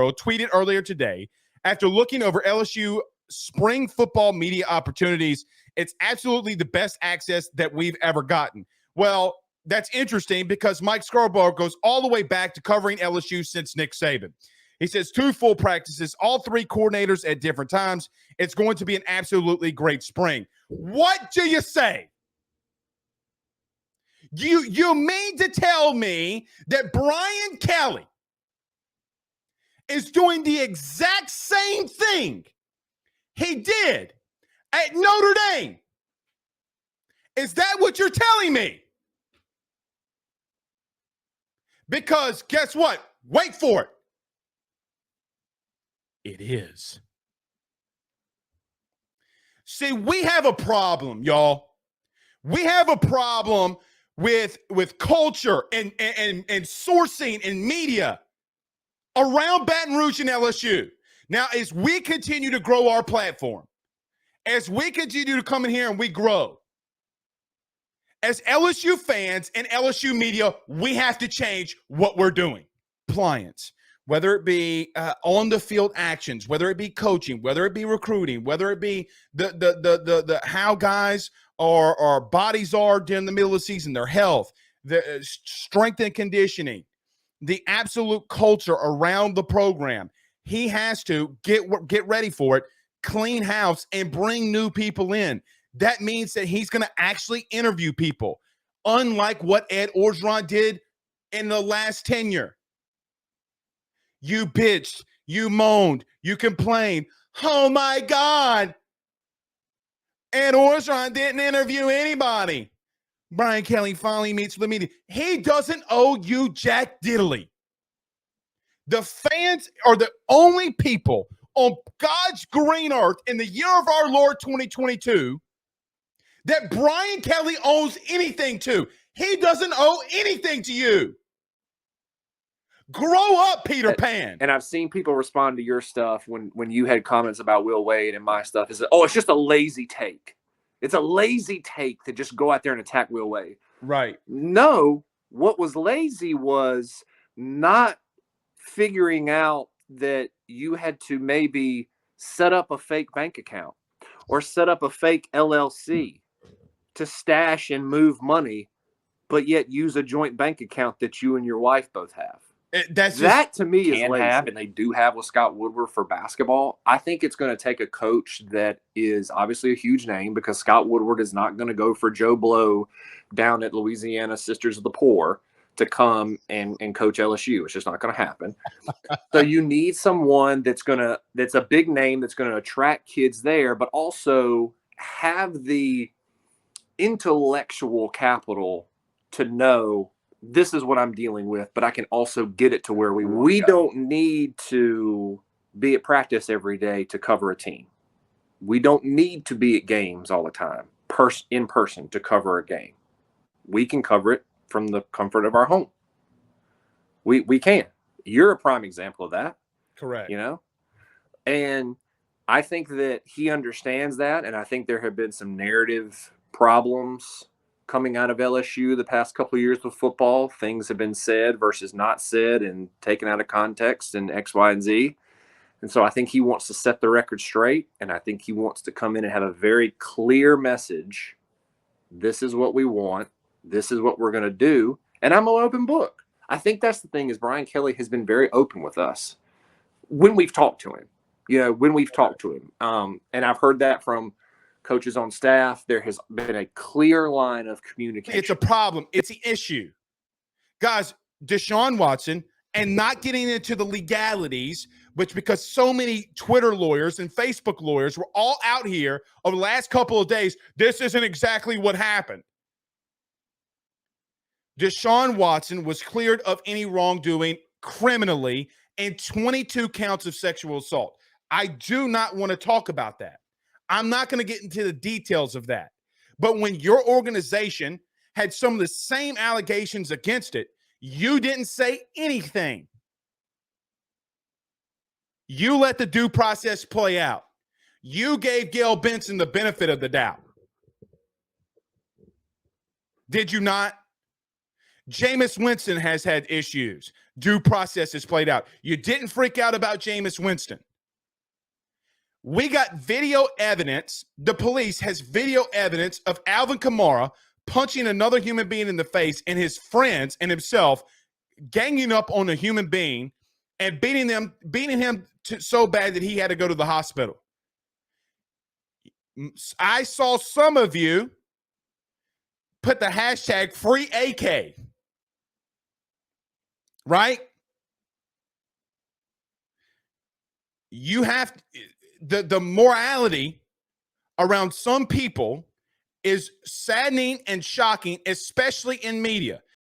tweeted earlier today, after looking over LSU spring football media opportunities, it's absolutely the best access that we've ever gotten. Well, that's interesting because Mike Scarborough goes all the way back to covering LSU since Nick Saban. He says 2 full practices, all 3 coordinators at different times. It's going to be an absolutely great spring. What do you say? You mean to tell me that Brian Kelly is doing the exact same thing he did at Notre Dame? Is that what you're telling me? Because guess what? Wait for it. It is. See, we have a problem, y'all. We have a problem with culture and sourcing and media around Baton Rouge and LSU. Now, as we continue to grow our platform, as we continue to come in here and we grow, as LSU fans and LSU media, we have to change what we're doing. Compliance, whether it be on the field actions, whether it be coaching, whether it be recruiting, whether it be the how guys our bodies are during the middle of the season, their health, the strength and conditioning, the absolute culture around the program. He has to get ready for it, clean house, and bring new people in. That means that he's going to actually interview people, unlike what Ed Orgeron did in the last tenure. You bitched, you moaned, you complained. Oh, my God. Ed Orgeron didn't interview anybody. Brian Kelly finally meets with the media. He doesn't owe you jack diddly. The fans are the only people on God's green earth in the year of our Lord 2022 that Brian Kelly owes anything to. He doesn't owe anything to you. Grow up, Peter Pan. And I've seen people respond to your stuff when you had comments about Will Wade, and my stuff is, oh, it's just a lazy take. It's a lazy take to just go out there and attack Will Wade. Right. No, what was lazy was not figuring out that you had to maybe set up a fake bank account or set up a fake LLC to stash and move money, but yet use a joint bank account that you and your wife both have. That to me is lazy. And they do have with Scott Woodward for basketball. I think it's going to take a coach that is obviously a huge name, because Scott Woodward is not going to go for Joe Blow down at Louisiana Sisters of the Poor to come and coach LSU. It's just not going to happen. So you need someone that's a big name, that's going to attract kids there, but also have the intellectual capital to know this is what I'm dealing with, but I can also get it to where we don't need to be at practice every day to cover a team. We don't need to be at games all the time, in person, to cover a game. We can cover it from the comfort of our home. We can. You're a prime example of that. Correct. You know? And I think that he understands that, and I think there have been some narrative problems coming out of LSU the past couple of years with football. Things have been said versus not said and taken out of context and X, Y, and Z. And so I think he wants to set the record straight, and I think he wants to come in and have a very clear message. This is what we want. This is what we're going to do. And I'm an open book. I think that's the thing, is Brian Kelly has been very open with us when we've talked to him. And I've heard that from coaches on staff. There has been a clear line of communication. It's a problem. It's the issue. Guys, Deshaun Watson, and not getting into the legalities, which because so many Twitter lawyers and Facebook lawyers were all out here over the last couple of days, this isn't exactly what happened. Deshaun Watson was cleared of any wrongdoing criminally and 22 counts of sexual assault. I do not want to talk about that. I'm not going to get into the details of that. But when your organization had some of the same allegations against it, you didn't say anything. You let the due process play out. You gave Gail Benson the benefit of the doubt. Did you not? Jameis Winston has had issues. Due process is played out. You didn't freak out about Jameis Winston. We got video evidence. The police has video evidence of Alvin Kamara punching another human being in the face and his friends and himself ganging up on a human being and beating him so bad that he had to go to the hospital. I saw some of you put the hashtag free AK. Right? You have the morality around some people is saddening and shocking, especially in media.